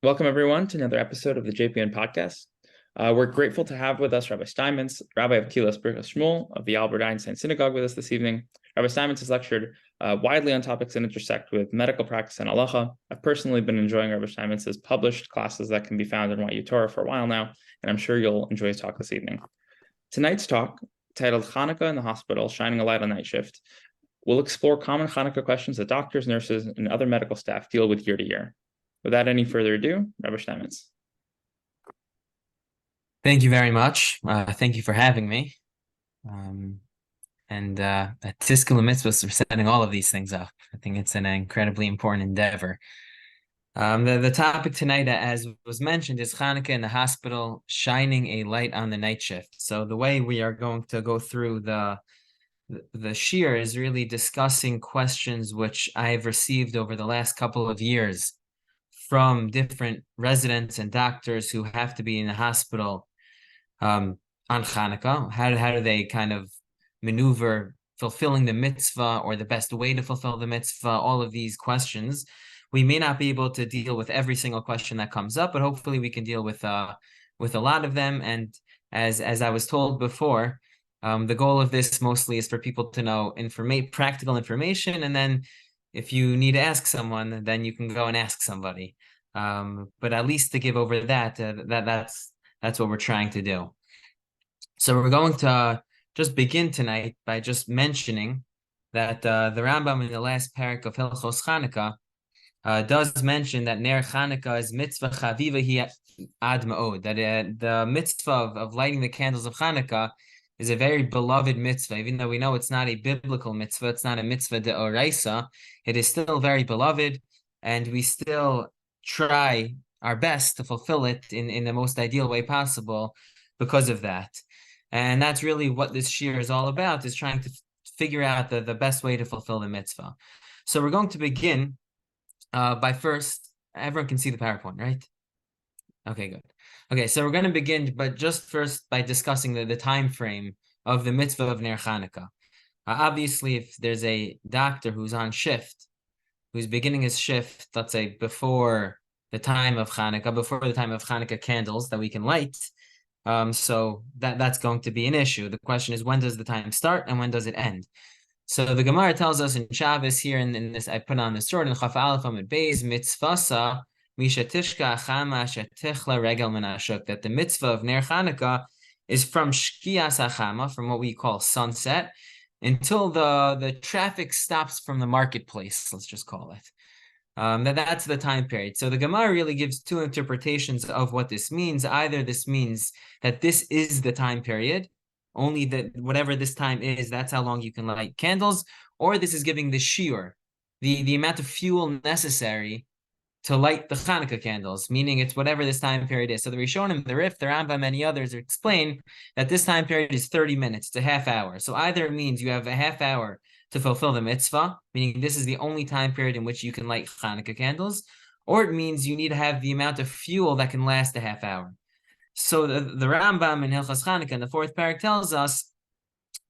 Welcome, everyone, to another episode of the JPN podcast. We're grateful to have with us Rabbi Steinmetz, Rabbi of Kehillat Birkas Shmuel of the Albert Einstein Synagogue with us this evening. Rabbi Steinmetz has lectured widely on topics that intersect with medical practice and halacha. I've personally been enjoying Rabbi Steinmetz's published classes that can be found in YU Torah for a while now, and I'm sure you'll enjoy his talk this evening. Tonight's talk, titled Chanukah in the Hospital, Shining a Light on Night Shift, will explore common Chanukah questions that doctors, nurses, and other medical staff deal with year to year. Without any further ado, Rabbi Steinmetz. Thank you very much. Thank you for having me. And at Tiskul Mitzvahs for setting all of these things up. I think it's an incredibly important endeavor. The topic tonight, as was mentioned, is Chanukah in the hospital, shining a light on the night shift. So the way we are going to go through the shir is really discussing questions which I've received over the last couple of years from different residents and doctors who have to be in the hospital on Chanukah. How do they kind of maneuver fulfilling the mitzvah or the best way to fulfill the mitzvah? All of these questions. We may not be able to deal with every single question that comes up, but hopefully we can deal with a lot of them. And as I was told before, the goal of this mostly is for people to know practical information, and then if you need to ask someone, then you can go and ask somebody. But at least to give over that's what we're trying to do. So we're going to just begin tonight by just mentioning that the Rambam in the last parak of Hilchos Chanukah does mention that Ner Chanukah is mitzvah chaviva hi ad ma'od, that the mitzvah of lighting the candles of Chanukah is a very beloved mitzvah. Even though we know it's not a biblical mitzvah, it's not a mitzvah de'oraisa, it is still very beloved, and we still try our best to fulfill it in the most ideal way possible because of that. And that's really what this shir is all about, is trying to figure out the best way to fulfill the mitzvah. So we're going to begin by first, everyone can see the PowerPoint, right? Okay, good. Okay, so we're going to begin, but just first by discussing the time frame of the mitzvah of Ner Chanukah. Obviously, if there's a doctor who's on shift, who's beginning his shift, let's say before the time of Chanukah candles that we can light, so that's going to be an issue. The question is, when does the time start and when does it end? So the Gemara tells us in Shabbos here, in this, I put on this sword in Chaf Aleph Amud Beis, mitzvasa mishatishka achama shetichla regel menashuk, that the mitzvah of Ner Chanukah is from shkias achama, from what we call sunset, until the traffic stops from the marketplace, let's just call it. That's the time period. So the Gemara really gives two interpretations of what this means. Either this means that this is the time period, only that whatever this time is, that's how long you can light candles, or this is giving the shiur, the amount of fuel necessary to light the Chanukah candles, meaning it's whatever this time period is. So the Rishonim, the Rif, the Rambam, many others explain that this time period is 30 minutes to half hour. So either it means you have a half hour to fulfill the mitzvah, meaning this is the only time period in which you can light Chanukah candles, or it means you need to have the amount of fuel that can last a half hour. So the Rambam in Hilchos Chanukah in the fourth parak tells us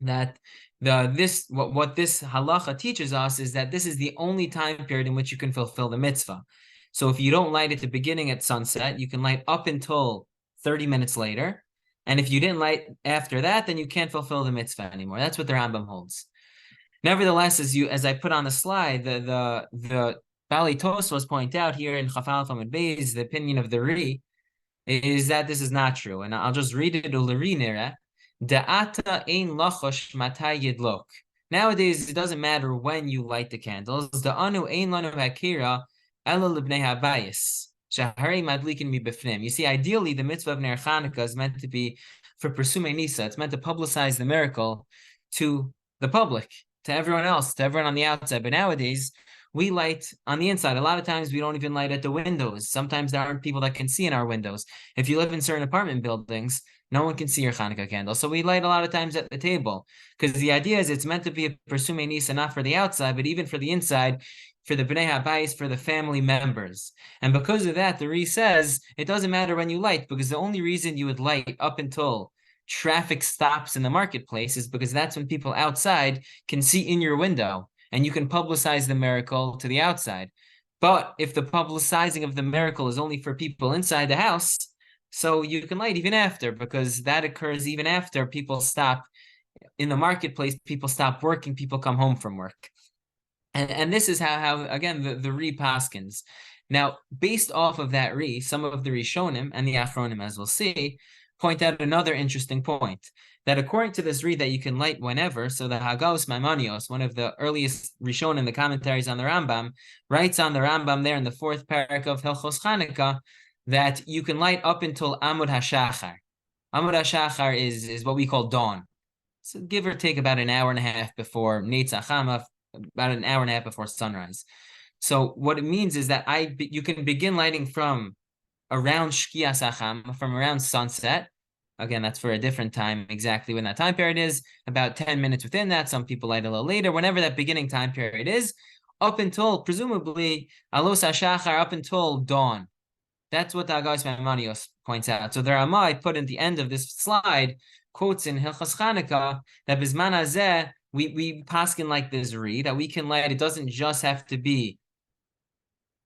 that what this halacha teaches us is that this is the only time period in which you can fulfill the mitzvah. So if you don't light at the beginning at sunset, you can light up until 30 minutes later. And if you didn't light after that, then you can't fulfill the mitzvah anymore. That's what the Rambam holds. Nevertheless, as I put on the slide, the Bali Tosfos point out here in Chaf Aleph Amud Beis, the opinion of the Ri is that this is not true. And I'll just read it. Nowadays, it doesn't matter when you light the candles. You see, ideally, the mitzvah of Ner Chanukah is meant to be for Persumei Nisa. It's meant to publicize the miracle to the public, to everyone else, to everyone on the outside. But nowadays, we light on the inside. A lot of times we don't even light at the windows. Sometimes there aren't people that can see in our windows. If you live in certain apartment buildings, no one can see your Chanukah candle. So we light a lot of times at the table, because the idea is it's meant to be a Persumei Nisa, not for the outside, but even for the inside, for the Bnei HaBayis, for the family members. And because of that, the Ri says it doesn't matter when you light, because the only reason you would light up until traffic stops in the marketplace is because that's when people outside can see in your window, and you can publicize the miracle to the outside. But if the publicizing of the miracle is only for people inside the house, so you can light even after, because that occurs even after people stop in the marketplace, people stop working, people come home from work. And this is how again, the Ri paskins. Now, based off of that Ri, some of the Rishonim and the Achronim, as we'll see, point out another interesting point, that according to this Ri that you can light whenever, so the Hagos Maimonios, one of the earliest Rishonim in the commentaries on the Rambam, writes on the Rambam there in the fourth parak of Hilchos Chanukah that you can light up until Amud HaShachar. Amud HaShachar is what we call dawn. So give or take about an hour and a half before Netzach Hama, about an hour and a half before sunrise. So what it means is that you can begin lighting from around Shkias Hacham, from around sunset. Again, that's for a different time, exactly when that time period is, about 10 minutes within that. Some people light a little later, whenever that beginning time period is, up until, presumably, Alos HaShachar, up until dawn. That's what the Agos Maimonios points out. So the Ramah I put in the end of this slide quotes in Hilchos Chanukah that Bizman Hazeh, we paskin like this Ri, that we can light, it doesn't just have to be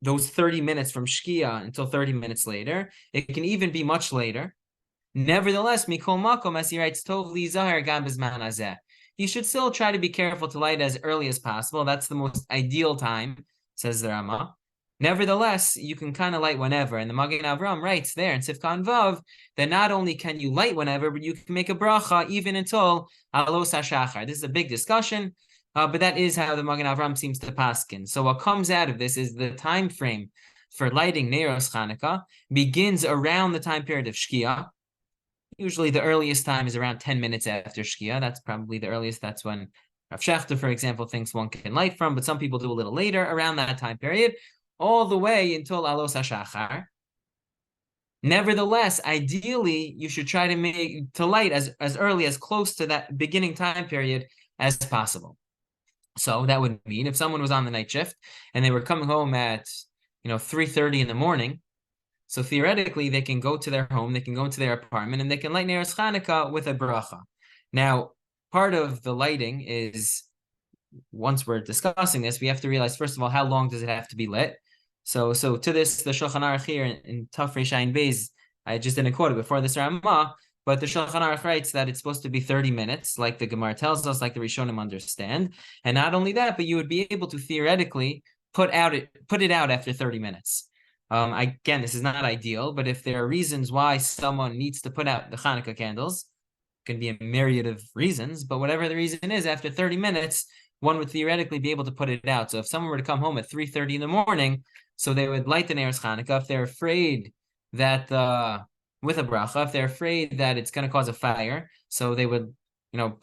those 30 minutes from Shkia until 30 minutes later. It can even be much later. Nevertheless, Mikol Makom, as he writes, Tov Li Zahar Gam Bizman Hazeh. You should still try to be careful to light as early as possible. That's the most ideal time, says the Ramah. Nevertheless, you can kind of light whenever. And the Magen Avram writes there in Sifkan Vav that not only can you light whenever, but you can make a bracha even until Alos HaShachar. This is a big discussion, but that is how the Magen Avram seems to paskin. So what comes out of this is the time frame for lighting Neiros Chanukah begins around the time period of Shkia. Usually the earliest time is around 10 minutes after Shkia. That's probably the earliest. That's when Rav Shechter, for example, thinks one can light from, but some people do a little later around that time period, all the way until Alos HaShachar. Nevertheless, ideally, you should try to light as early, as close to that beginning time period as possible. So that would mean if someone was on the night shift and they were coming home at 3:30 in the morning, so theoretically they can go to their home, they can go into their apartment, and they can light Neiros Chanukah with a bracha. Now, part of the lighting is, once we're discussing this, we have to realize, first of all, how long does it have to be lit? So to this, the Shulchan Aruch here in Taf Reish Ayin Beis, I just didn't quote it before this Ramah, but the Shulchan Aruch writes that it's supposed to be 30 minutes, like the Gemara tells us, like the Rishonim understand. And not only that, but you would be able to theoretically put it out after 30 minutes. Again, this is not ideal, but if there are reasons why someone needs to put out the Chanukah candles, it can be a myriad of reasons, but whatever the reason is, after 30 minutes, one would theoretically be able to put it out. So if someone were to come home at 3:30 in the morning, so they would light the Neiros Chanukah. If they're afraid that with a bracha, if they're afraid that it's going to cause a fire, so they would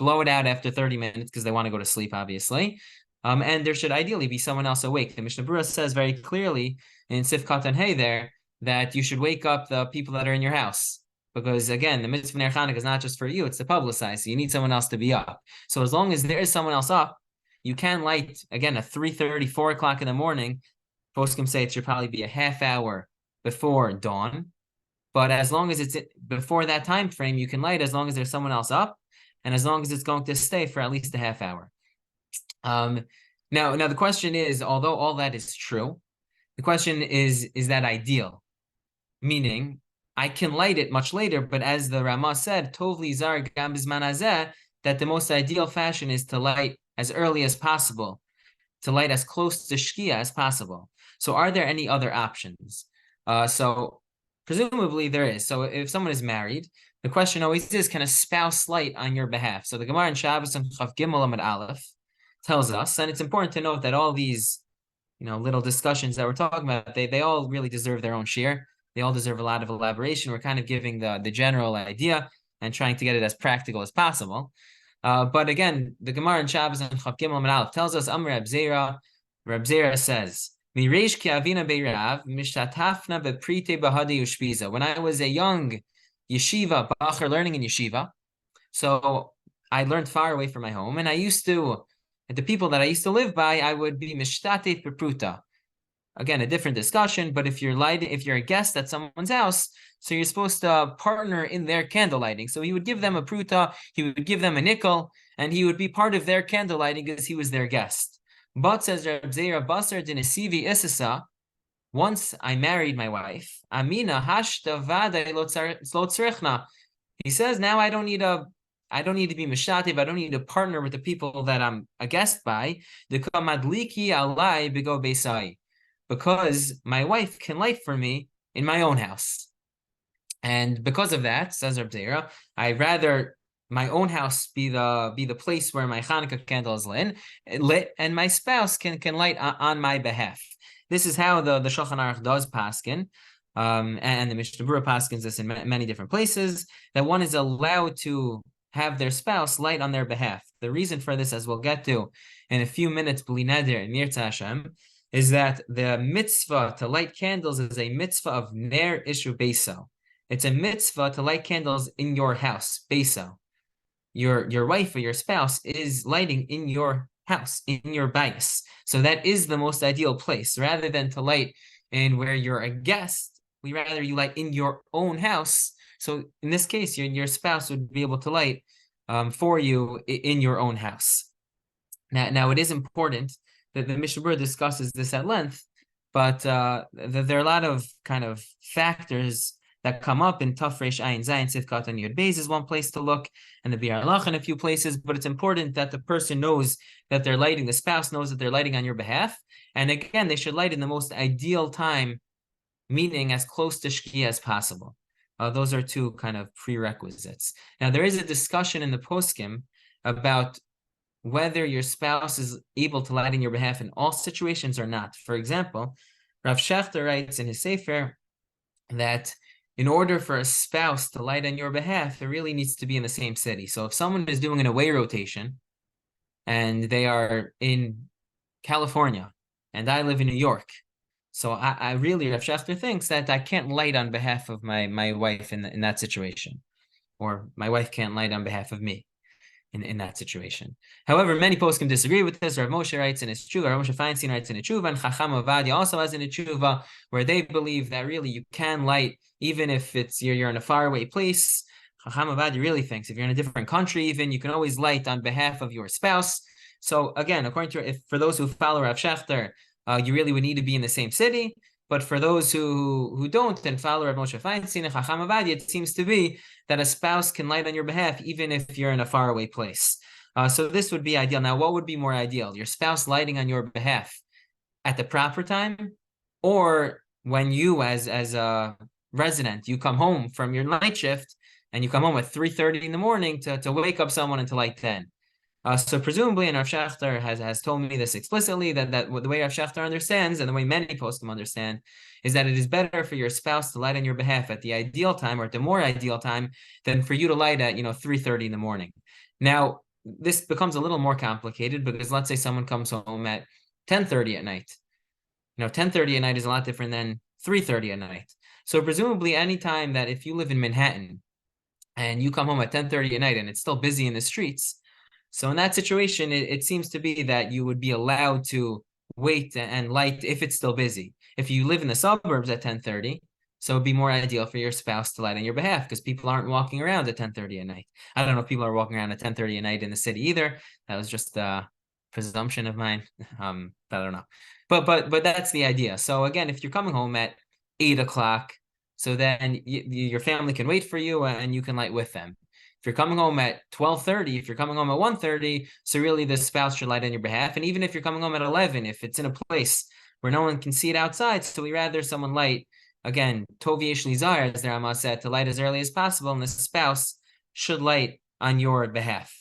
blow it out after 30 minutes because they want to go to sleep, obviously. And there should ideally be someone else awake. The Mishnah Berurah says very clearly in Sif Katan Hey there that you should wake up the people that are in your house. Because again, the mitzvah Ner Chanukah is not just for you, it's to publicize. So you need someone else to be up. So as long as there is someone else up, you can light, again, at 3:30, 4 o'clock in the morning. Poskim say it should probably be a half hour before dawn. But as long as it's before that time frame, you can light as long as there's someone else up, and as long as it's going to stay for at least a half hour. Now the question is, although all that is true, the question is that ideal? Meaning, I can light it much later, but as the Ramah said, Tov li zar gam bizman hazeh, that the most ideal fashion is to light as early as possible, to light as close to Shkia as possible. So are there any other options? So presumably there is. So if someone is married, the question always is, can a spouse light on your behalf? So the Gemara in Shabbos and Chav Gimel Amud Aleph tells us, and it's important to note that all these little discussions that we're talking about, they all really deserve their own share. They all deserve a lot of elaboration. We're kind of giving the general idea and trying to get it as practical as possible. But again, the Gemara in Shabbos and Chav Gimel Amud Aleph tells us, Amr Reb Zera says, when I was a young yeshiva bacher learning in yeshiva, so I learned far away from my home, and the people that I used to live by, I would be mishtatet bepruta. Again, a different discussion, but if you're a guest at someone's house, so you're supposed to partner in their candle lighting. So he would give them a pruta, he would give them a nickel, and he would be part of their candle lighting because he was their guest. But says Reb Zera Basar Dinesivi Isasa, once I married my wife, Amina hashta vada lo tzrichna. He says, now I don't need to be mishativ. I don't need to partner with the people that I'm a guest by. Because my wife can light for me in my own house. And because of that, says Reb Zera, I rather my own house be the place where my Chanukah candle is lit, and my spouse can light on my behalf. This is how the Shulchan Aruch does paskin, and the Mishnah Berurah paskins this in many different places, that one is allowed to have their spouse light on their behalf. The reason for this, as we'll get to in a few minutes, B'li Neder and Yirtzeh Hashem, is that the mitzvah to light candles is a mitzvah of Ner Ishu Beiso. It's a mitzvah to light candles in your house, Beiso. Your wife or your spouse is lighting in your house, in your bayis. So that is the most ideal place. Rather than to light in where you're a guest, we rather you light in your own house. So in this case, your spouse would be able to light for you in your own house. Now it is important that the Mishnah Berurah discusses this at length, but there are a lot of kind of factors that come up in Taf Reish Ayin Zayin Sifkat and Yud Beis is one place to look, and the Biur Halach in a few places. But it's important that the person knows that they're lighting, the spouse knows that they're lighting on your behalf, and again, they should light in the most ideal time, meaning as close to Shkia as possible. Those are two kind of prerequisites. Now, there is a discussion in the poskim about whether your spouse is able to light in your behalf in all situations or not. For example, Rav Shechter writes in his Sefer that in order for a spouse to light on your behalf, it really needs to be in the same city. So if someone is doing an away rotation and they are in California and I live in New York, so I really, Rav Shechter thinks that I can't light on behalf of my wife in that situation, or my wife can't light on behalf of me in that situation. However, many posts can disagree with this. Rav Moshe writes in his tshuva, Rav Moshe Feinstein writes in a tshuva, and Chacham Ovadia also has in a tshuva, where they believe that really you can light even if you're in a faraway place. Chacham Ovadia really thinks if you're in a different country, even you can always light on behalf of your spouse. So again, according to for those who follow Rav Shechter, you really would need to be in the same city. But for those who don't and follow Rav Moshe Feinstein and Chacham Ovadia, it seems to be that a spouse can light on your behalf even if you're in a faraway place. So this would be ideal. Now, what would be more ideal? Your spouse lighting on your behalf at the proper time, or when you, as a resident, you come home from your night shift and you come home at 3:30 in the morning to wake up someone and to light then. So presumably, and Rav Shechter has told me this explicitly, that the way Rav Shechter understands, and the way many poskim understand, is that it is better for your spouse to light on your behalf at the ideal time, or at the more ideal time, than for you to light at 3:30 in the morning. Now, this becomes a little more complicated because let's say someone comes home at 10:30 at night. 10:30 at night is a lot different than 3:30 at night. So presumably, any time that if you live in Manhattan and you come home at 10:30 at night and it's still busy in the streets, so in that situation, it seems to be that you would be allowed to wait and light if it's still busy. If you live in the suburbs at 10:30, so it'd be more ideal for your spouse to light on your behalf because people aren't walking around at 10:30 at night. I don't know if people are walking around at 10:30 at night in the city either. That was just a presumption of mine. I don't know. But that's the idea. So again, if you're coming home at 8 o'clock, so then your family can wait for you and you can light with them. If you're coming home at 12:30, if you're coming home at 1:30, so really the spouse should light on your behalf. And even if you're coming home at 11, if it's in a place where no one can see it outside, so we rather someone light, again, Tov Yesh Lizar, as the Rama said, to light as early as possible, and the spouse should light on your behalf.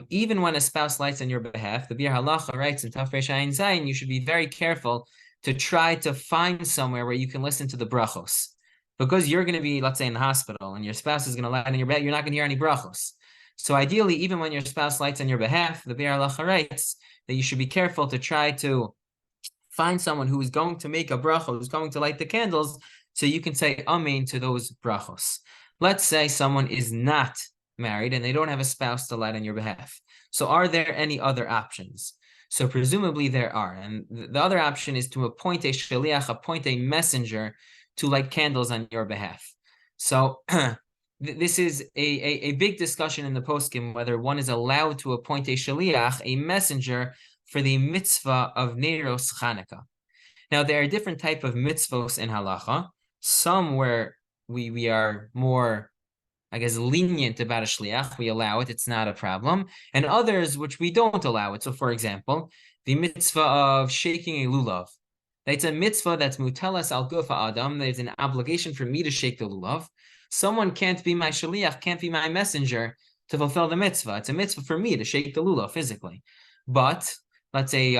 Even when a spouse lights on your behalf, the Biur Halacha writes in Taf Reish Ayin Zayin, you should be very careful to try to find somewhere where you can listen to the brachos. Because you're going to be, let's say, in the hospital, and your spouse is going to light on your bed, you're not going to hear any brachos. So ideally, even when your spouse lights on your behalf, the Biur Halacha writes that you should be careful to try to find someone who is going to make a bracha, who's going to light the candles, so you can say amen to those brachos. Let's say someone is not married and they don't have a spouse to light on your behalf. So are there any other options? So presumably there are. And the other option is to appoint a shaliach, appoint a messenger to light candles on your behalf. So this is a big discussion in the poskim, whether one is allowed to appoint a shaliach, a messenger, for the mitzvah of Neiros Chanukah. Now, there are different type of mitzvos in halacha. Some where we are more, I guess, lenient about a shliach. We allow it. It's not a problem. And others which we don't allow it. So, for example, the mitzvah of shaking a lulav. It's a mitzvah that's mutelas al gufa adam. There's an obligation for me to shake the lulav. Someone can't be my shliach, can't be my messenger to fulfill the mitzvah. It's a mitzvah for me to shake the lulav physically. But let's say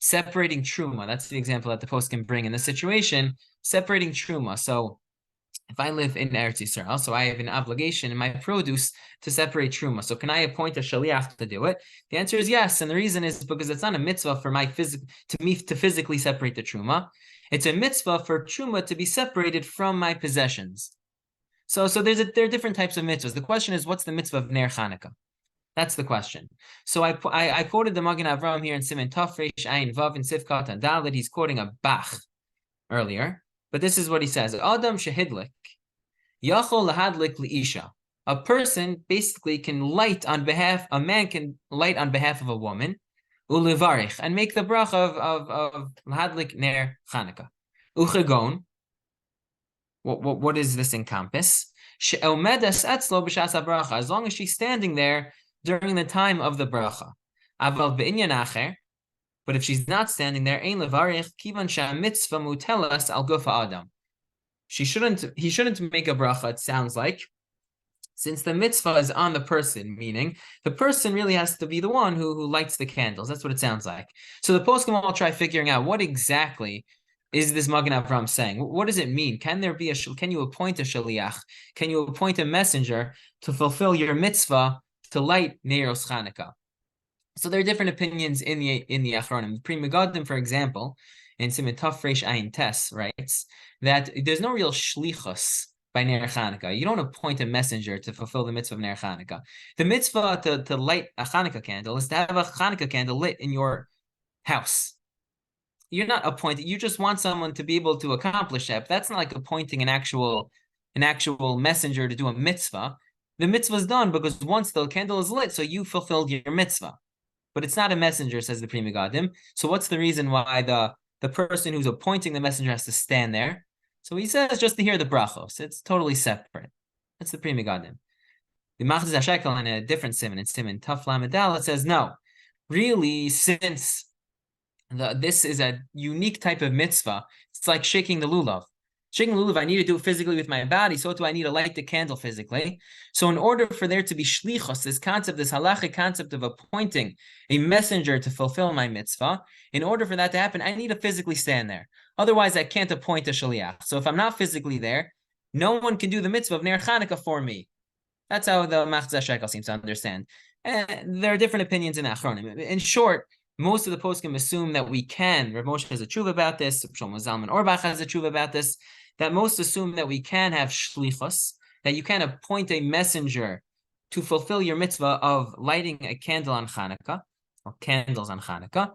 separating truma. That's the example that the post can bring in the situation. Separating truma. So if I live in Eretz Yisrael, so I have an obligation in my produce to separate truma. So can I appoint a shaliach to do it? The answer is yes, and the reason is because it's not a mitzvah for my to physically separate the truma. It's a mitzvah for truma to be separated from my possessions. So there are different types of mitzvahs. The question is, what's the mitzvah of Ner Chanukah? That's the question. So I quoted the Magen Avraham here in Siman Tov Reish Ayin Vav in Sifkat and Dalet. He's quoting a Bach earlier. But this is what he says: Adam shehidlik, yachol lahadlik liisha. A person basically can light on behalf. A man can light on behalf of a woman, ulevarich, and make the bracha of lahadlik ner Chanukah. Uchegon. What does this encompass? She'omedas etzlo b'shas habracha. As long as she's standing there during the time of the bracha. Aval be'inyan acher. But if she's not standing there, ein levarich kivan she'amitzvah mutelas al gufa adam. He shouldn't make a bracha, it sounds like, since the mitzvah is on the person, meaning the person really has to be the one who lights the candles. That's what it sounds like. So the poskim will try figuring out what exactly is this Magen Avraham saying. What does it mean? Can you appoint a shaliach? Can you appoint a messenger to fulfill your mitzvah to light Neiros Chanukah? So there are different opinions in the Achronim. Pri Megadim, for example, in Siman Tov Reish Ayin Tes writes that there's no real shlichus by Ner Chanukah. You don't appoint a messenger to fulfill the mitzvah of Ner Chanukah. The mitzvah to light a Chanukah candle is to have a Chanukah candle lit in your house. You're not appointed. You just want someone to be able to accomplish that. But that's not like appointing an actual messenger to do a mitzvah. The mitzvah is done because once the candle is lit, so you fulfilled your mitzvah. But it's not a messenger, says the Pri Megadim. So what's the reason why the person who's appointing the messenger has to stand there? So he says just to hear the brachos. It's totally separate. That's the Pri Megadim. The Machzis HaShekel in a different siman, in Siman Taf Lamed Daled, says no. Really, since this is a unique type of mitzvah, it's like shaking the lulav. Shaking the lulav, I need to do it physically with my body, so do I need to light the candle physically. So in order for there to be shlichos, this halachic concept of appointing a messenger to fulfill my mitzvah, in order for that to happen, I need to physically stand there. Otherwise, I can't appoint a shaliach. So if I'm not physically there, no one can do the mitzvah of Ner Chanukah for me. That's how the Machzis HaShekel seems to understand. And there are different opinions in Achronim. In short, most of the poskim assume that we can. Rav Moshe has a tshuva about this. Shlomo Zalman Auerbach has a tshuva about this. That most assume that we can have shlichus, that you can appoint a messenger to fulfill your mitzvah of lighting a candle on Chanukah, or candles on Chanukah.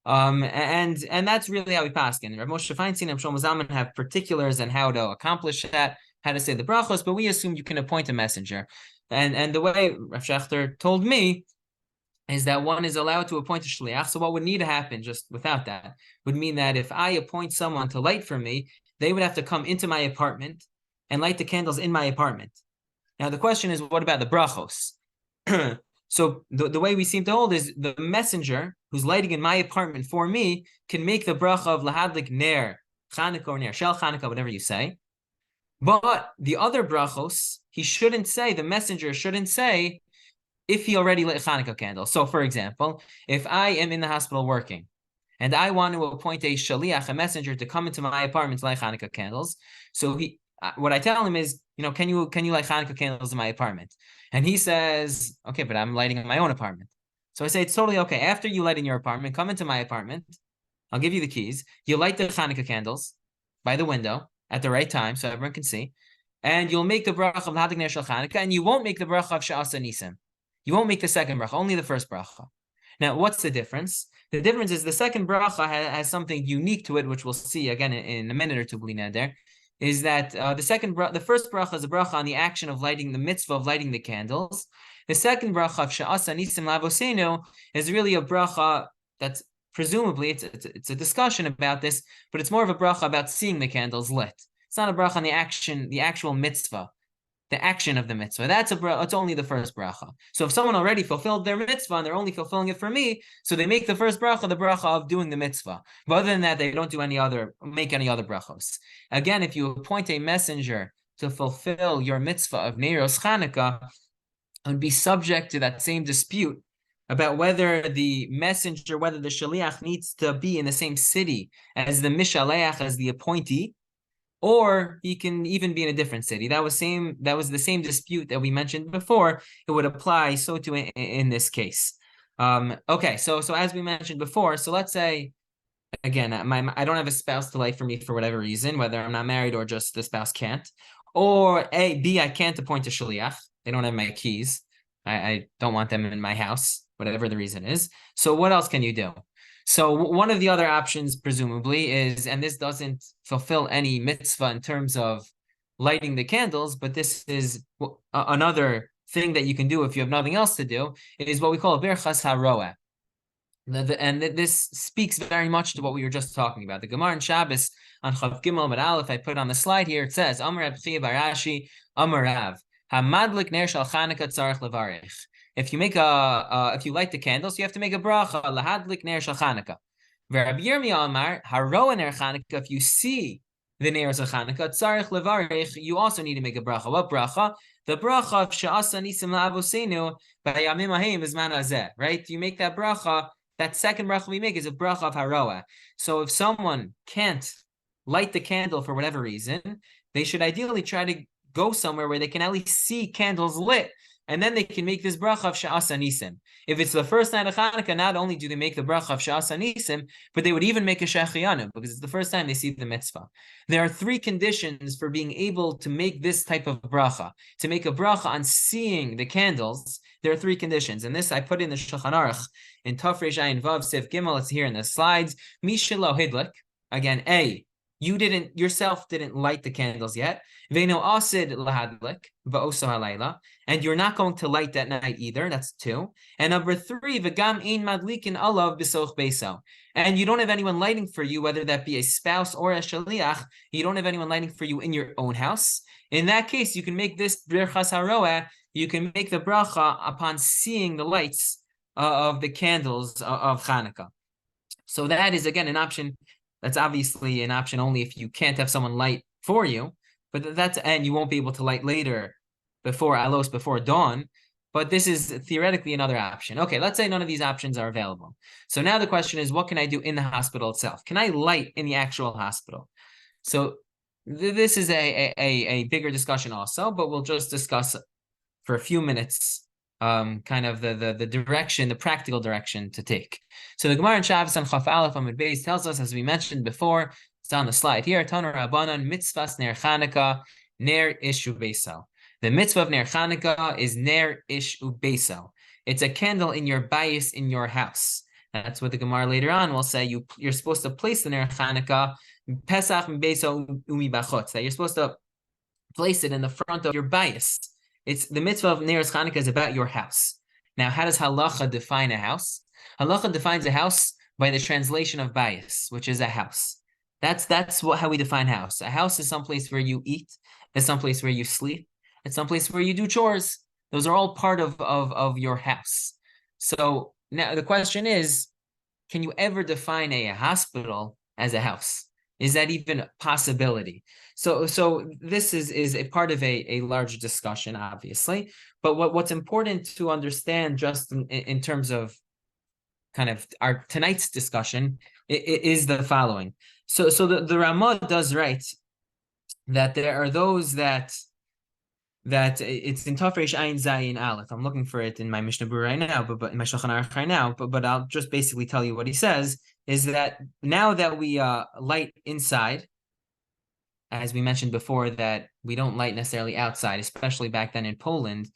And that's really how we paskin. Rav Moshe Feinstein and Shlomo Zalman have particulars on how to accomplish that, how to say the brachos, but we assume you can appoint a messenger. And the way Rav Shechter told me is that one is allowed to appoint a shliach. So what would need to happen just without that would mean that if I appoint someone to light for me, they would have to come into my apartment and light the candles in my apartment. Now the question is, what about the brachos? So the way we seem to hold is the messenger who's lighting in my apartment for me can make the bracha of lahadlik ner Chanukah or ner shel Chanukah, whatever you say. But the other brachos, the messenger shouldn't say if he already lit a Chanukah candle. So for example, if I am in the hospital working, and I want to appoint a shaliach, a messenger, to come into my apartment to light Chanukah candles. So what I tell him is, can you light Chanukah candles in my apartment? And he says, okay, but I'm lighting in my own apartment. So I say, it's totally okay. After you light in your apartment, come into my apartment. I'll give you the keys. You light the Chanukah candles by the window at the right time so everyone can see. And you'll make the bracha of Lahadlik Ner Shel Chanukah, and you won't make the bracha of She'asa Nisim. You won't make the second bracha, only the first bracha. Now, what's the difference? The difference is the second bracha has something unique to it, which we'll see again in a minute or two, Bli Neder, is that the first bracha is a bracha on the action of lighting, the mitzvah of lighting the candles. The second bracha of She'asa Nisim Lavosenu is really a bracha that's presumably it's a discussion about this, but it's more of a bracha about seeing the candles lit. It's not a bracha on the actual mitzvah, the action of the mitzvah. It's only the first bracha. So if someone already fulfilled their mitzvah and they're only fulfilling it for me, so they make the first bracha the bracha of doing the mitzvah. But other than that, they don't make any other brachos. Again, if you appoint a messenger to fulfill your mitzvah of Neiros Chanukah, and be subject to that same dispute about whether the messenger, whether the shaliach needs to be in the same city as the mishaleach, as the appointee, or he can even be in a different city. That was the same dispute that we mentioned before. It would apply so to in this case. Okay, so as we mentioned before, so let's say, again, I don't have a spouse to light for me for whatever reason, whether I'm not married or just the spouse can't, or B, I can't appoint a shaliach. They don't have my keys. I don't want them in my house, whatever the reason is. So what else can you do? So one of the other options, presumably, is, and this doesn't fulfill any mitzvah in terms of lighting the candles, but this is another thing that you can do if you have nothing else to do, is what we call a birchas haroeh. And this speaks very much to what we were just talking about. The Gemara in Shabbos on Chav Gimel Amud Aleph, I put on the slide here, it says, Amar Reb Chiya bar Rashi, Amar Rav, Hamadlik ner shal Chanukah tzarich levarich. If you light the candles, you have to make a bracha, lahadlik ner shal Chanukah. Rabbi Yirmiyah Amar, haroeh ner Chanukah, if you see the ner shal Chanukah, tzarich levarich, you also need to make a bracha. What bracha? The bracha of she'asa nisim la'avoseinu b'yamim ha'im b'zman hazeh, right? You make that bracha. That second bracha we make is a bracha of haroeh. So if someone can't light the candle for whatever reason, they should ideally try to go somewhere where they can at least see candles lit, and then they can make this bracha of she'asa nisim. If it's the first night of Chanukah, not only do they make the bracha of she'asa nisim, but they would even make a shechianu, because it's the first time they see the mitzvah. There are three conditions for being able to make this type of bracha. To make a bracha on seeing the candles, there are three conditions, and this I put in the Shulchan Aruch in Taf Reish Ayin Vav Sif Gimel. It's here in the slides. Mishelo hidlik. Again, A, you yourself didn't light the candles yet. Veino asid lahadlik va'oso halayla, and you're not going to light that night either. That's 2. And number 3, v'gam ein madlikin alav b'soch beiso, and you don't have anyone lighting for you, whether that be a spouse or a shaliach. You don't have anyone lighting for you in your own house. In that case, you can make this birchas haroeh. You can make the bracha upon seeing the lights of the candles of Chanukah. So that is, again, an option. That's obviously an option only if you can't have someone light for you, and you won't be able to light later before dawn. But this is theoretically another option. Okay, let's say none of these options are available. So now the question is, what can I do in the hospital itself? Can I light in the actual hospital? So this is a bigger discussion also, but we'll just discuss for a few minutes kind of the direction, the practical direction to take. So the Gemara in Shabbos on Chaf Aleph Amud Beis tells us, as we mentioned before, it's on the slide here, Tanu Rabbanan mitzvahs ner Chanukah ner ish ubeso. The mitzvah of ner Chanukah is ner ish ubeso. It's a candle in your bayis, in your house. That's what the Gemara later on will say. You're supposed to place the ner Chanukah pesach mibeso umi bachotz. That you're supposed to place it in the front of your bayis. It's the mitzvah of Neiros Chanukah is about your house. Now, how does halacha define a house? Halacha defines a house by the translation of bayis, which is a house. That's how we define house. A house is someplace where you eat. It's someplace where you sleep. It's someplace where you do chores. Those are all part of your house. So now the question is, can you ever define a hospital as a house? Is that even a possibility? So this is a part of a larger discussion, obviously. But what's important to understand just in terms of kind of our tonight's discussion is the following. So the Ramah does write that there are those that it's in Taf Reish Ayin Zayin Aleph. I'm looking for it in my Mishnah Berurah right now, but in my Shulchan Aruch right now. But I'll just basically tell you what he says is that now that we light inside, as we mentioned before, that we don't light necessarily outside, especially back then in Poland,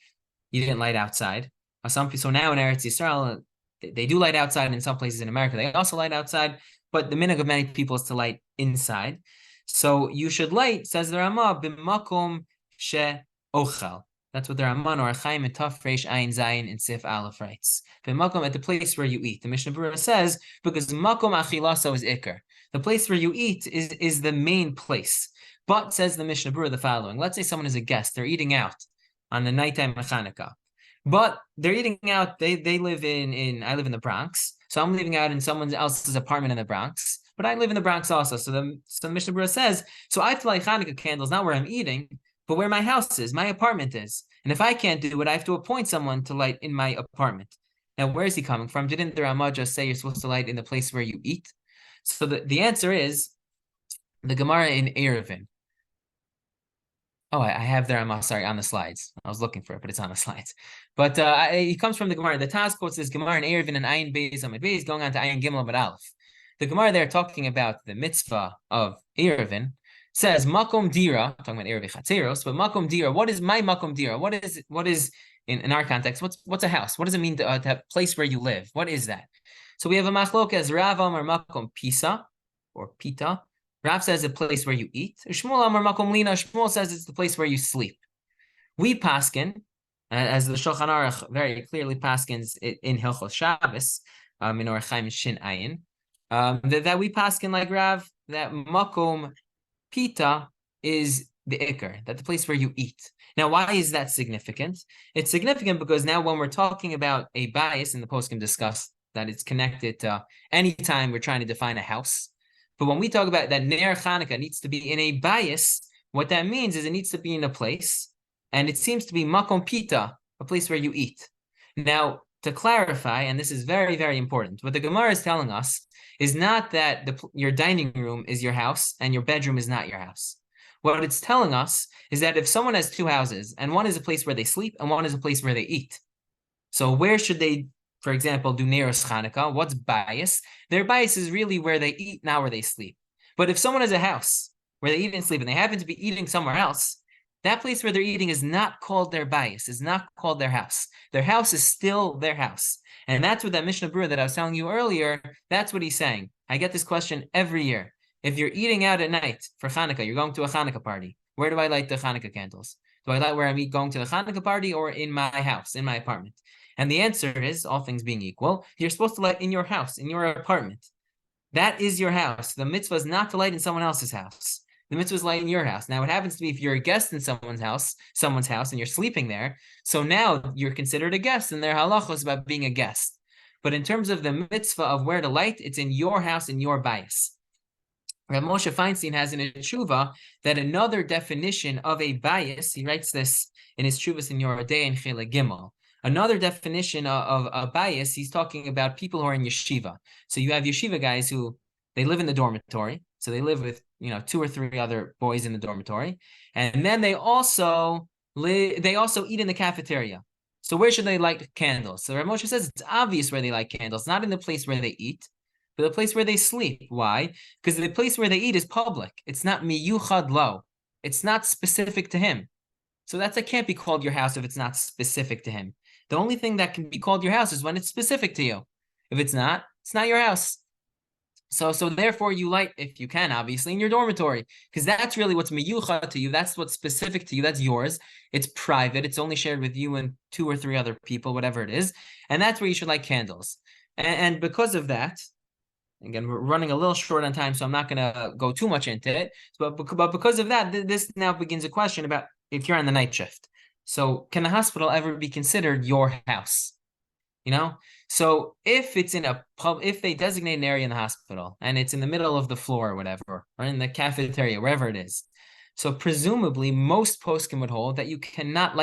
you didn't light outside. So now in Eretz Yisrael, they do light outside, and in some places in America, they also light outside, but the minhag of many people is to light inside. So you should light, says the Ramah, b'makom she'ochel. That's what the Ramban or Chaim and Taf Reish Ayin Zayin and Sif Aleph writes. Makom, at the place where you eat. The Mishnah Berurah says, because Makom Achilaso is Iker. The place where you eat is the main place. But, says the Mishnah Berurah, the following. Let's say someone is a guest. They're eating out on the nighttime of Chanukah. But they're eating out, they live I live in the Bronx. So I'm living out in someone else's apartment in the Bronx. But I live in the Bronx also. So the Mishnah Berurah says, so I have to light Chanukah candles, not where I'm eating, but where my house is, my apartment is. And if I can't do it, I have to appoint someone to light in my apartment. Now, where is he coming from? Didn't the Ramah just say you're supposed to light in the place where you eat? So the answer is the Gemara in Eruvin. Oh, I have the Ramah, sorry, on the slides. I was looking for it, but it's on the slides. But he comes from the Gemara. The Taz quotes this Gemara in Eruvin and Ayin Beis Amid Beis, going on to Ayin Gimel Amid Aleph. The Gemara there talking about the mitzvah of Eruvin says makom dira, talking about Erev Chatzeros, but makom dira, what is my makom dira? What is in our context, what's a house? What does it mean to have a place where you live? What is that? So we have a machlok as Rav Amar makom pisa, or pita. Rav says a place where you eat. Shmuel Amar makom lina. Shmuel says it's the place where you sleep. We paskin, as the Shulchan Aruch very clearly paskins in Hilchos Shabbos, in Orach Chaim Shin Ayin, that we paskin like Rav, that makom pita is the ikar, that the place where you eat. Now, why is that significant? It's significant because now when we're talking about a bias, in the poskim discussed that it's connected to any time we're trying to define a house. But when we talk about that Ner Chanukah needs to be in a bias, what that means is it needs to be in a place, and it seems to be makom pita, a place where you eat. Now, to clarify, and this is very, very important, what the Gemara is telling us is not that your dining room is your house and your bedroom is not your house. What it's telling us is that if someone has two houses and one is a place where they sleep and one is a place where they eat, so where should they, for example, do Neros Chanukah? What's bias? Their bias is really where they eat, not where they sleep. But if someone has a house where they eat and sleep and they happen to be eating somewhere else, that place where they're eating is not called their bias, is not called their house. Their house is still their house. And that's what that Mishnah Berurah that I was telling you earlier, that's what he's saying. I get this question every year. If you're eating out at night for Chanukah, you're going to a Chanukah party, where do I light the Chanukah candles? Do I light where I'm going to the Chanukah party or in my house, in my apartment? And the answer is, all things being equal, you're supposed to light in your house, in your apartment. That is your house. The mitzvah is not to light in someone else's house. The mitzvah is light in your house. Now, it happens to be if you're a guest in someone's house, and you're sleeping there, so now you're considered a guest, and their halachos about being a guest. But in terms of the mitzvah of where to light, it's in your house, in your bias. Rav Moshe Feinstein has in a tshuva that another definition of a bias, he writes this in his tshuvas in Yoredei and Chilek Gimel. Another definition of a bias, he's talking about people who are in yeshiva. So you have yeshiva guys who, they live in the dormitory. So they live with, 2 or 3 other boys in the dormitory. And then they also eat in the cafeteria. So where should they light candles? So Rav Moshe says it's obvious where they light candles, not in the place where they eat, but the place where they sleep. Why? Because the place where they eat is public. It's not miyuchad lo. It's not specific to him. So that can't be called your house if it's not specific to him. The only thing that can be called your house is when it's specific to you. If it's not your house. So therefore you light, if you can, obviously, in your dormitory, because that's really what's miyucha to you. That's what's specific to you. That's yours. It's private. It's only shared with you and 2 or 3 other people, whatever it is. And that's where you should light candles. And because of that, again, we're running a little short on time, so I'm not going to go too much into it. But because of that, this now begins a question about if you're on the night shift. So can the hospital ever be considered your house? So if it's in if they designate an area in the hospital and it's in the middle of the floor or whatever, or in the cafeteria, wherever it is, so presumably most poskim would hold that you cannot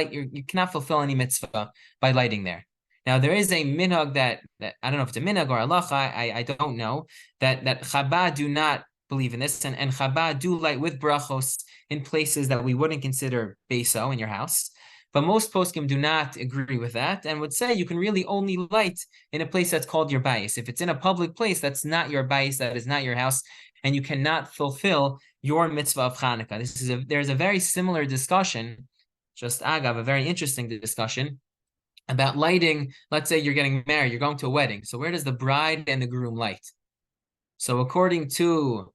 fulfill any mitzvah by lighting there. Now there is a minhag that I don't know if it's a minhag or halacha, I don't know, that Chabad do not believe in this, and Chabad do light with brachos in places that we wouldn't consider beso in your house. But most poskim do not agree with that and would say you can really only light in a place that's called your bayis. If it's in a public place, that's not your bayis, that is not your house, and you cannot fulfill your mitzvah of Chanukah. There's a very similar discussion, just agav, a very interesting discussion about lighting. Let's say you're getting married, you're going to a wedding. So where does the bride and the groom light? So according to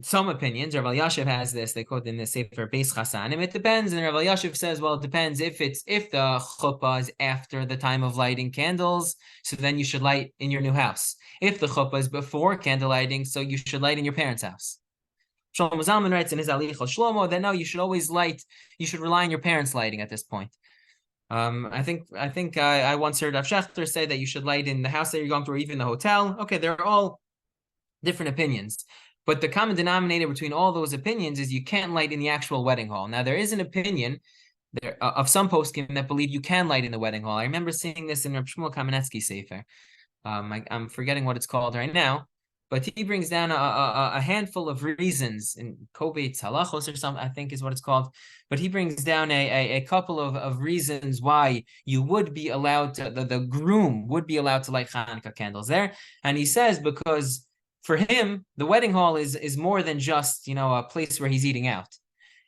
some opinions. Rabbi Yashiv has this. They quote in the Sefer Beis Chasanim. It depends, and Rabbi Yashiv says, well, it depends if the chuppah is after the time of lighting candles, so then you should light in your new house. If the chuppah is before candle lighting, so you should light in your parents' house. Shlomo Zalman writes in his Alichos Shlomo that no, you should always light. You should rely on your parents' lighting at this point. I think I once heard Rav Shechter say that you should light in the house that you're going to, or even the hotel. Okay, they're all different opinions. But the common denominator between all those opinions is you can't light in the actual wedding hall. Now, there is an opinion there of some poskim that believe you can light in the wedding hall. I remember seeing this in Reb Shmuel Kamenetsky Sefer. I'm forgetting what it's called right now, but he brings down a handful of reasons in Kovetz Halachos or something, I think is what it's called. But he brings down a couple of reasons why you would be allowed to, the groom would be allowed to light Chanukah candles there. And he says because for him, the wedding hall is more than just, a place where he's eating out.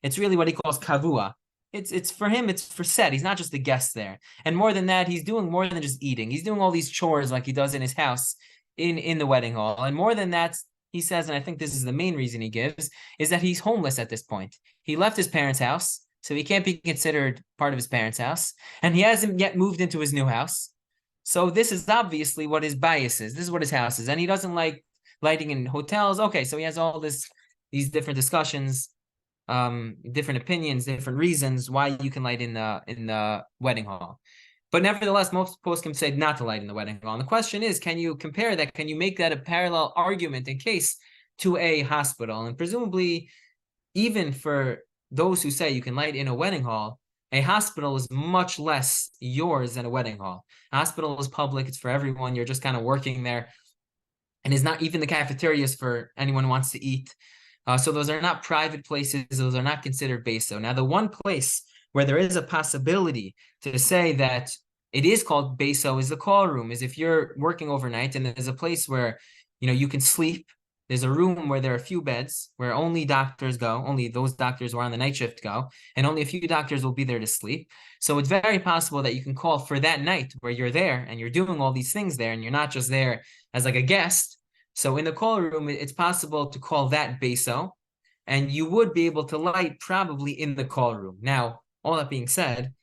It's really what he calls kavua. It's for him, it's for set. He's not just a guest there. And more than that, he's doing more than just eating. He's doing all these chores like he does in his house in the wedding hall. And more than that, he says, and I think this is the main reason he gives, is that he's homeless at this point. He left his parents' house, so he can't be considered part of his parents' house. And he hasn't yet moved into his new house. So this is obviously what his bias is. This is what his house is. And he doesn't like lighting in hotels. Okay, so he has all these different discussions, different opinions, different reasons why you can light in the wedding hall. But nevertheless, most poskim say not to light in the wedding hall. And the question is, can you compare that? Can you make that a parallel argument in case to a hospital? And presumably, even for those who say you can light in a wedding hall, a hospital is much less yours than a wedding hall. A hospital is public. It's for everyone. You're just kind of working there. And is not even the cafeterias for anyone who wants to eat. So those are not private places. Those are not considered beso. Now, the one place where there is a possibility to say that it is called beso is the call room, is if you're working overnight and there's a place where, you can sleep. There's a room where there are a few beds where only doctors go, only those doctors who are on the night shift go, and only a few doctors will be there to sleep. So it's very possible that you can call for that night where you're there and you're doing all these things there and you're not just there as like a guest. So in the call room, it's possible to call that beso, and you would be able to light probably in the call room. Now, all that being said,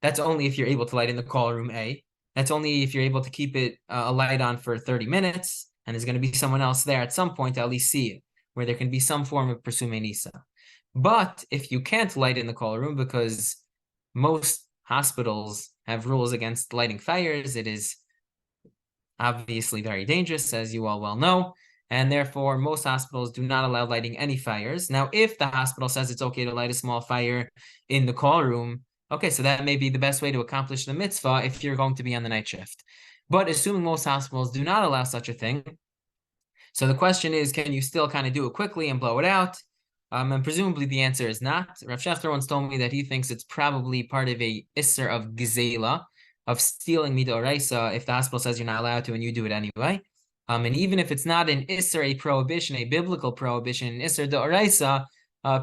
that's only if you're able to light in the call room A. That's only if you're able to keep it a light on for 30 minutes, and there's going to be someone else there at some point to at least see it, where there can be some form of Persume Nisa. But if you can't light in the call room, because most hospitals have rules against lighting fires, it is obviously very dangerous, as you all well know, and therefore most hospitals do not allow lighting any fires. Now, if the hospital says it's okay to light a small fire in the call room, okay, so that may be the best way to accomplish the mitzvah if you're going to be on the night shift. But assuming most hospitals do not allow such a thing, so the question is, can you still kind of do it quickly and blow it out? And presumably the answer is not. Rav Shechter once told me that he thinks it's probably part of a isser of gezela, of stealing midoraisa, if the hospital says you're not allowed to and you do it anyway. And even if it's not an isser, a prohibition, a biblical prohibition, an isser doraisa,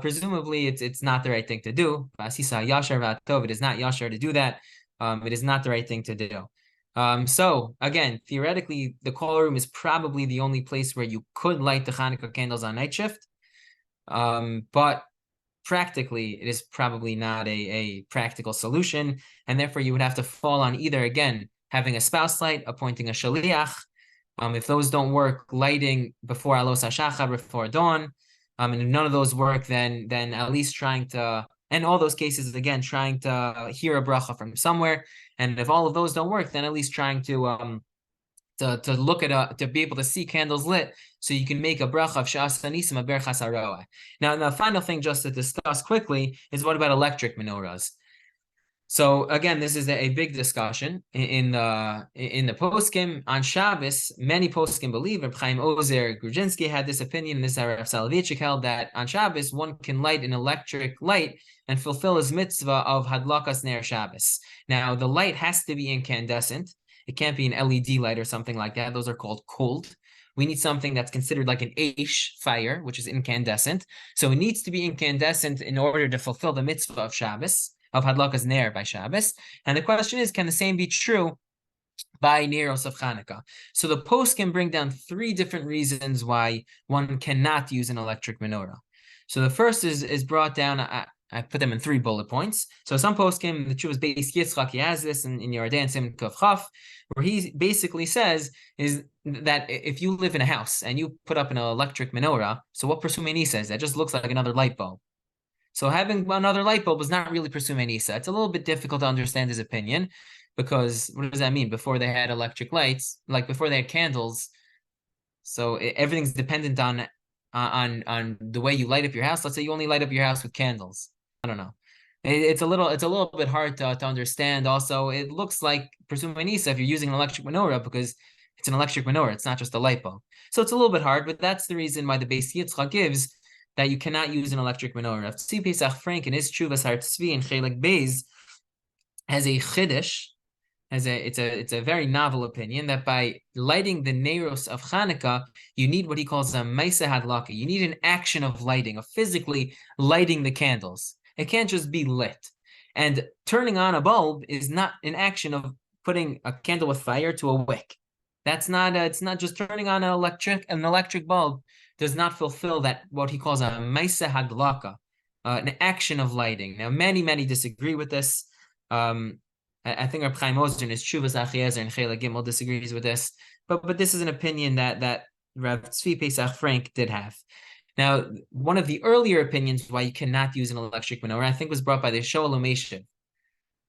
presumably it's not the right thing to do. Asisa yashar v'atov, it is not yashar to do that. It is not the right thing to do. So again, theoretically, the call room is probably the only place where you could light the Chanukah candles on night shift. But practically, it is probably not a practical solution, and therefore you would have to fall on either, again, having a spouse light, appointing a shaliach. If those don't work, lighting before alos hashachar, before dawn. And if none of those work, then at least trying to, in all those cases, again, trying to hear a bracha from somewhere. And if all of those don't work, then at least trying to look at to be able to see candles lit, so you can make a bracha of shas anisim berchas haroah. Now, the final thing just to discuss quickly is what about electric menorahs? So again, this is a big discussion in the poskim on Shabbos. Many poskim believe, Reb Chaim Ozer Grudzinski had this opinion, and this Rav Soloveitchik held, that on Shabbos one can light an electric light and fulfill his mitzvah of hadlakas ner Shabbos. Now, the light has to be incandescent. It can't be an LED light or something like that. Those are called cold. We need something that's considered like an eish fire, which is incandescent. So it needs to be incandescent in order to fulfill the mitzvah of Shabbos, of hadlakas ner by Shabbos. And the question is, can the same be true by Neros of Chanukah. So the post can bring down 3 different reasons why one cannot use an electric menorah. So the first is brought down. I put them in 3 bullet points. So some poskim, the Chuvas Beis Yitzchak, he has this in Yordan Sim Kaf Chaf, where he basically says is that if you live in a house and you put up an electric menorah, so what Persumei Nisa is, that just looks like another light bulb. So having another light bulb is not really Persumei Nisa. It's a little bit difficult to understand his opinion, because what does that mean? Before they had electric lights, like before they had candles, so everything's dependent on the way you light up your house. Let's say you only light up your house with candles. I don't know. It's a little bit hard to understand. Also, it looks like Persumei Nisa if you're using an electric menorah, because it's an electric menorah. It's not just a light bulb. So it's a little bit hard, but that's the reason why the Beis Yitzchak gives that you cannot use an electric menorah. Tzvi Pesach Frank in his Chuvas Har Tzvi in Chelik Beis has a chiddush. It's a very novel opinion that by lighting the Neros of Chanukah, you need what he calls a Maisa Hadlaka. You need an action of lighting, of physically lighting the candles. It can't just be lit. And turning on a bulb is not an action of putting a candle with fire to a wick. That's not. It's not just turning on an electric bulb does not fulfill that what he calls a Maisa Hadlaka, an action of lighting. Now, many disagree with this. I think Reb Chaim Ozer in his Shuvas Achiezer and Chela Gimel disagrees with this, but this is an opinion that Rav Tzvi Pesach Frank did have. Now, one of the earlier opinions why you cannot use an electric menorah, I think, was brought by the Shoel Umeshev,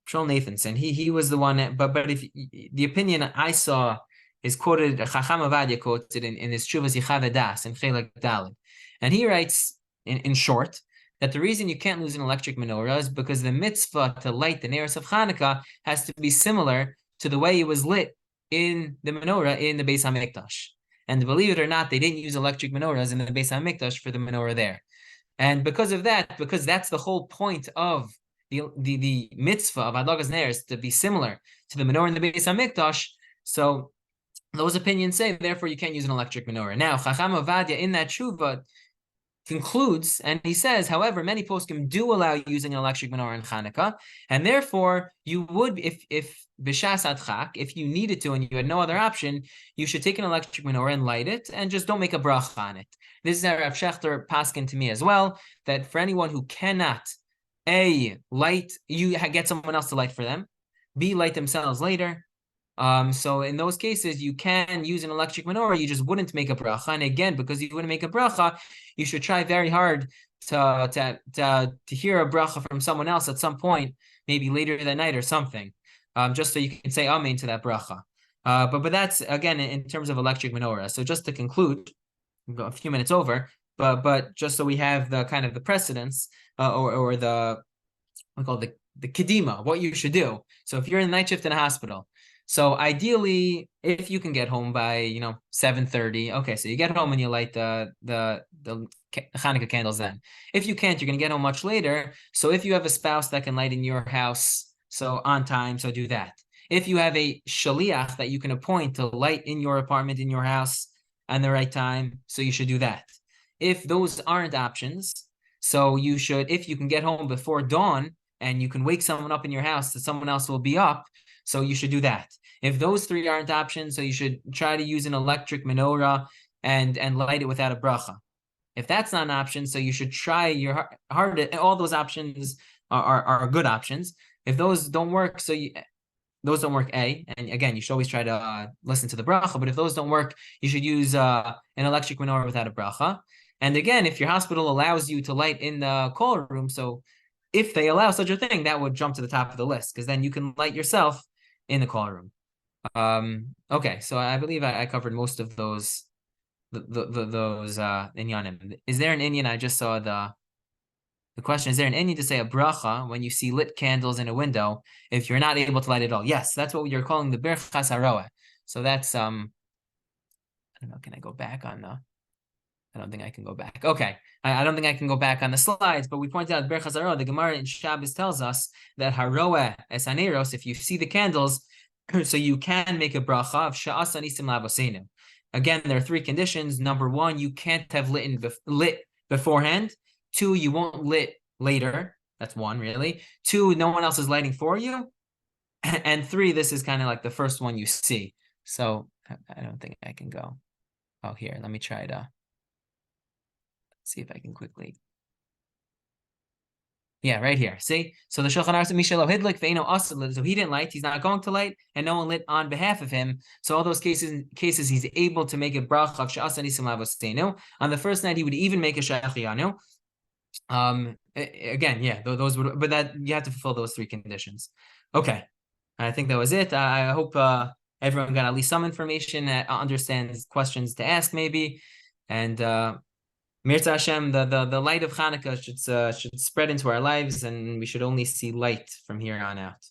Shoel Nathanson. He was the one, but if the opinion I saw is quoted, Chacham Avadia quotes it in his Shuvas Yichad Das in Chela Daled, and he writes in short that the reason you can't use an electric menorah is because the mitzvah to light the Neros of Chanukah has to be similar to the way it was lit in the menorah in the Beis HaMikdash. And believe it or not, they didn't use electric menorahs in the Beis HaMikdash for the menorah there. And because of that, because that's the whole point of the mitzvah of Adlagas Neros to be similar to the menorah in the Beis HaMikdash, so those opinions say, therefore, you can't use an electric menorah. Now, Chacham Avadia in that Shuvah concludes, and he says, however, many poskim do allow using an electric menorah in Chanukah, and therefore you would, if b'shas adchak, if you needed to and you had no other option, you should take an electric menorah and light it, and just don't make a bracha on it. This is how Rav Shechter paskin to me as well, that for anyone who cannot light, you get someone else to light for them, B, light themselves later. So in those cases, you can use an electric menorah, you just wouldn't make a bracha. And again, because you wouldn't make a bracha, you should try very hard to hear a bracha from someone else at some point, maybe later that night or something, just so you can say amen to that bracha. But that's, again, in terms of electric menorah. So just to conclude, we've got a few minutes over, but just so we have the kind of the precedence, or the, we call it the kedima, what you should do. So if you're in the night shift in a hospital, so ideally, if you can get home by 7:30, okay, so you get home and you light the Chanukah candles then. If you can't, you're gonna get home much later. So if you have a spouse that can light in your house, so on time, so do that. If you have a shaliach that you can appoint to light in your apartment, in your house, on the right time, so you should do that. If those aren't options, so you should, if you can get home before dawn and you can wake someone up in your house that someone else will be up, so you should do that. If those 3 aren't options, so you should try to use an electric menorah and light it without a bracha. If that's not an option, so you should try your hardest. All those options are good options. If those don't work, those don't work, and again, you should always try to listen to the bracha. But if those don't work, you should use an electric menorah without a bracha. And again, if your hospital allows you to light in the call room, so if they allow such a thing, that would jump to the top of the list, because then you can light yourself in the call room. Okay, so I believe I covered most of those inyanim. Is there an inyan? I just saw the question. Is there an inyan to say a bracha when you see lit candles in a window if you're not able to light it all? Yes, that's what you're calling the birchas haroeh. So that's I don't know. Can I go back on the? I don't think I can go back. Okay, I don't think I can go back on the slides, but we pointed out Birkas Haroeh. The Gemara in Shabbos tells us that Haroeh es haneros, if you see the candles, so you can make a bracha of sha'as anisim labosenu. Again, there are 3 conditions. Number 1, you can't have lit beforehand. 2, you won't lit later. That's 1, really. 2, no one else is lighting for you. And 3, this is kind of like the first one you see. So I don't think I can go. Oh, here, let me try to see if I can quickly. Yeah, right here. See? So the Shulchan Aruch said, Mishelo hidlik ve'eno asad, so he didn't light, he's not going to light, and no one lit on behalf of him. So all those cases he's able to make a bracha of she'asa nisim lavosteinu. On the first night, he would even make a shayachiyanu. Again, yeah, those would, but that you have to fulfill those 3 conditions. Okay, I think that was it. I hope everyone got at least some information, understands questions to ask maybe, and Mirza Hashem, the light of Chanukah should spread into our lives, and we should only see light from here on out.